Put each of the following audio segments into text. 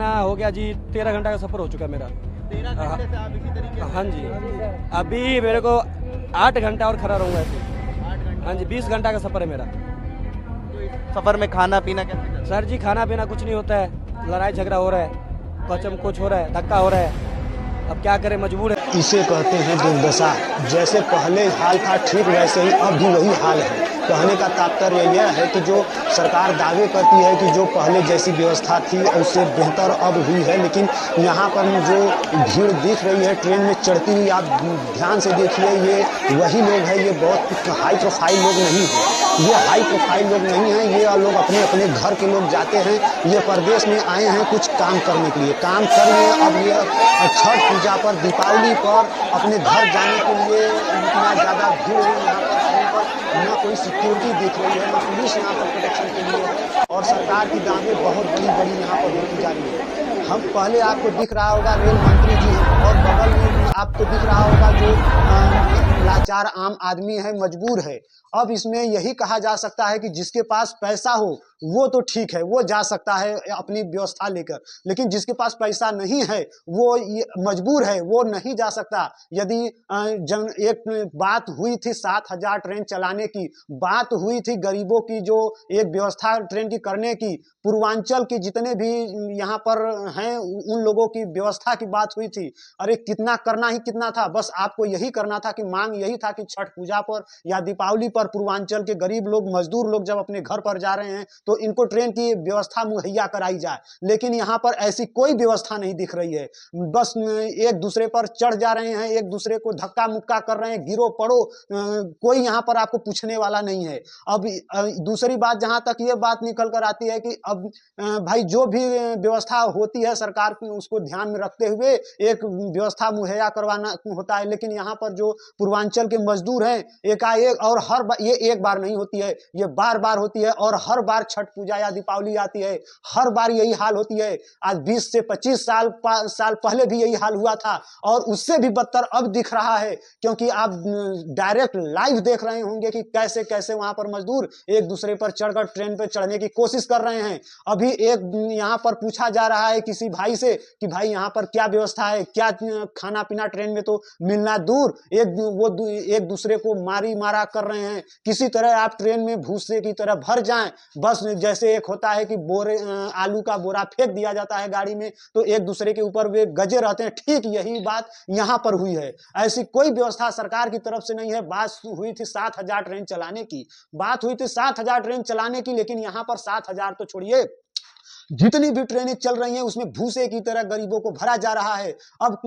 खाना हो गया जी, 13 घंटा का सफ़र हो चुका मेरा। 13 घंटे से आप इसी तरीके से? हाँ जी, अभी मेरे को 8 घंटा और खड़ा रहूँगा ऐसे। 8 घंटे? हाँ जी, 20 घंटा का सफ़र है मेरा। तो इस सफ़र में खाना पीना कैसे चल रहा है? सर जी, खाना पीना कुछ नहीं होता है, लड़ाई झगड़ा हो रहा है, कचम कुछ हो रहा है, धक्का हो रहा है। अब क्या करें, मजबूर है। इसे कहते हैं दुर्दशा। जैसे पहले हाल था ठीक वैसे ही अब भी वही हाल है। कहने का तात्पर्य यह है कि जो सरकार दावे करती है कि जो पहले जैसी व्यवस्था थी उससे बेहतर अब हुई है, लेकिन यहाँ पर जो भीड़ दिख रही है ट्रेन में चढ़ती हुई, आप ध्यान से देखिए, ये वही लोग हैं। ये बहुत हाई प्रोफाइल लोग नहीं हैं, ये हाई प्रोफाइल लोग नहीं हैं। ये लोग अपने अपने घर के लोग जाते हैं, ये प्रदेश में आए हैं कुछ काम करने के लिए, काम करिए। अब ये छठ पूजा पर, दीपावली पर अपने घर जाने के लिए इतना ज़्यादा भीड़ है यहाँ पर, ना कोई सिक्योरिटी दिख रही है, ना पुलिस यहाँ पर प्रोटेक्शन के लिए है, और सरकार की दावें बहुत बड़ी बड़ी यहाँ पर होती जा रही है। हम पहले आपको दिख रहा होगा रेल मंत्री जी हैं, और बगल में आपको दिख रहा होगा जो लाचार आम आदमी है, मजबूर है। अब इसमें यही कहा जा सकता है कि जिसके पास पैसा हो वो तो ठीक है, वो जा सकता है अपनी व्यवस्था लेकर, लेकिन जिसके पास पैसा नहीं है वो मजबूर है, वो नहीं जा सकता। यदि एक बात हुई थी 7,000 ट्रेन चलाने की, बात हुई थी गरीबों की जो एक व्यवस्था ट्रेन की करने की, पूर्वांचल के जितने भी यहाँ पर हैं उन लोगों की व्यवस्था की बात हुई थी। अरे कितना करना ही कितना था, बस आपको यही करना था कि मांग यही था कि छठ पूजा पर या दीपावली पर पूर्वांचल के गरीब लोग, मजदूर लोग जब अपने घर पर जा रहे हैं तो इनको ट्रेन की व्यवस्था मुहैया कराई जाए। लेकिन यहाँ पर ऐसी कोई व्यवस्था नहीं दिख रही है, बस एक दूसरे पर चढ़ जा रहे हैं, एक दूसरे को धक्का मुक्का कर रहे हैं, गिरो पड़ो, कोई यहाँ पर आपको पूछने वाला नहीं है। अब दूसरी बात जहाँ तक ये बात निकल कर आती है कि अब भाई जो भी व्यवस्था होती है सरकार उसको ध्यान में रखते हुए एक व्यवस्था मुहैया करवाना होता है, लेकिन यहाँ पर जो पूर्वांचल के मजदूर हैं एकाएक, और हर बार ये एक बार नहीं होती है, ये बार बार होती है, और हर बार छठ पूजा या दीपावली आती है हर बार यही हाल होती है। आज 20 से 25 साल पहले भी यही हाल हुआ था, और उससे भी बदतर अब दिख रहा है, क्योंकि आप डायरेक्ट लाइव देख रहे होंगे कि कैसे कैसे वहां पर मजदूर एक दूसरे पर चढ़कर ट्रेन पर चढ़ने की कोशिश कर रहे हैं। अभी एक यहाँ पर पूछा जा रहा है किसी भाई से कि भाई यहाँ पर क्या व्यवस्था है, क्या खाना पीना ट्रेन में तो मिलना दूर, एक दूसरे को मारा कर रहे हैं। किसी तरह आप ट्रेन में भूसे की तरह भर जाएं, बस जैसे एक होता है कि बोरे आलू का बोरा फेंक दिया जाता है गाड़ी में तो एक दूसरे के ऊपर वे गजे रहते हैं, ठीक यही बात यहाँ पर हुई है। ऐसी कोई व्यवस्था सरकार की तरफ से नहीं है। बात हुई थी 7,000 ट्रेन चलाने की, बात हुई थी 7,000 ट्रेन चलाने की, लेकिन यहाँ पर 7,000 तो छोड़िए, जितनी भी ट्रेनें चल रही हैं उसमें भूसे की तरह गरीबों को भरा जा रहा है। अब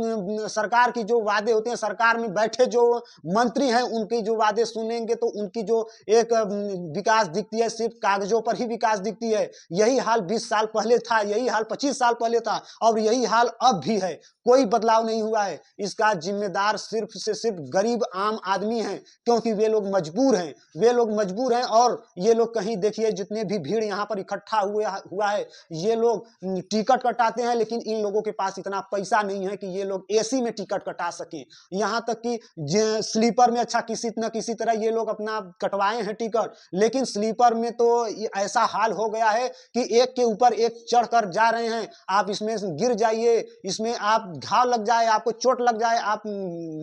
सरकार की जो वादे होते हैं, सरकार में बैठे जो मंत्री हैं उनके जो वादे सुनेंगे तो उनकी जो एक विकास दिखती है सिर्फ कागजों पर ही विकास दिखती है। यही हाल 20 साल पहले था, यही हाल 25 साल पहले था, और यही हाल अब भी है, कोई बदलाव नहीं हुआ है। इसका जिम्मेदार सिर्फ से सिर्फ गरीब आम आदमी हैं, क्योंकि वे लोग मजबूर हैं, वे लोग मजबूर हैं। और ये लोग कहीं देखिए जितने भी भीड़ यहाँ पर इकट्ठा हुआ है, ये लोग टिकट कटाते हैं, लेकिन इन लोगों के पास इतना पैसा नहीं है कि ये लोग एसी में टिकट कटा सकें। यहाँ तक कि स्लीपर में अच्छा किसी न किसी तरह ये लोग अपना कटवाए हैं टिकट, लेकिन स्लीपर में तो ऐसा हाल हो गया है कि एक के ऊपर एक चढ़कर जा रहे हैं। आप इसमें गिर जाइए, इसमें आप घाव लग जाए, आपको चोट लग जाए, आप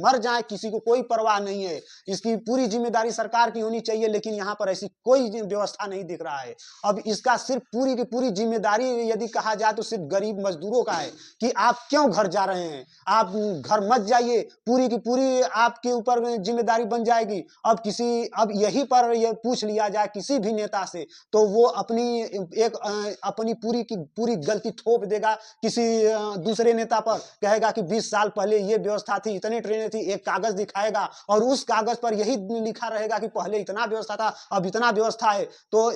मर जाए, किसी को कोई परवाह नहीं है। इसकी पूरी जिम्मेदारी सरकार की होनी चाहिए, लेकिन यहाँ पर ऐसी कोई व्यवस्था नहीं दिख रहा है। अब इसका सिर्फ पूरी की पूरी जिम्मेदारी यदि कहा जाए तो सिर्फ गरीब मजदूरों का है कि आप क्यों घर जा रहे हैं, आप घर मत जाइए, पूरी की पूरी आपके ऊपर जिम्मेदारी बन जाएगी। अब यही पर यह पूछ लिया जाए किसी भी नेता से तो वो अपनी पूरी की पूरी गलती थोप देगा किसी दूसरे नेता पर, कहेगा कि 20 साल पहले ये व्यवस्था थी, इतनी ट्रेनें थी, एक कागज दिखाएगा और उस कागज पर यही लिखा रहेगा कि पहले इतना व्यवस्था था, अब इतना व्यवस्था है। तो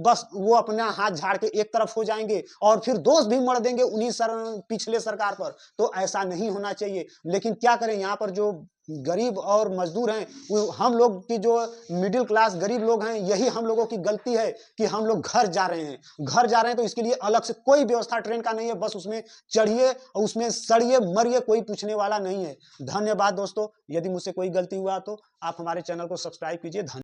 बस वो अपना हाथ झाड़ के एक तरफ हो जाएंगे और फिर दोष भी मढ़ देंगे उन्हीं पिछले सरकार पर। तो ऐसा नहीं होना चाहिए, लेकिन क्या करें, यहाँ पर जो गरीब और मजदूर हैं, वो हम लोग की जो मिडिल क्लास गरीब लोग हैं, यही हम लोगों की गलती है कि हम लोग घर जा रहे हैं। तो इसके लिए अलग से कोई व्यवस्था ट्रेन का नहीं है, बस उसमें चढ़िए, उसमें सड़िए, मरिए, कोई पूछने वाला नहीं है। धन्यवाद दोस्तों, यदि मुझसे कोई गलती हुआ तो आप हमारे चैनल को सब्सक्राइब कीजिए। धन्यवाद।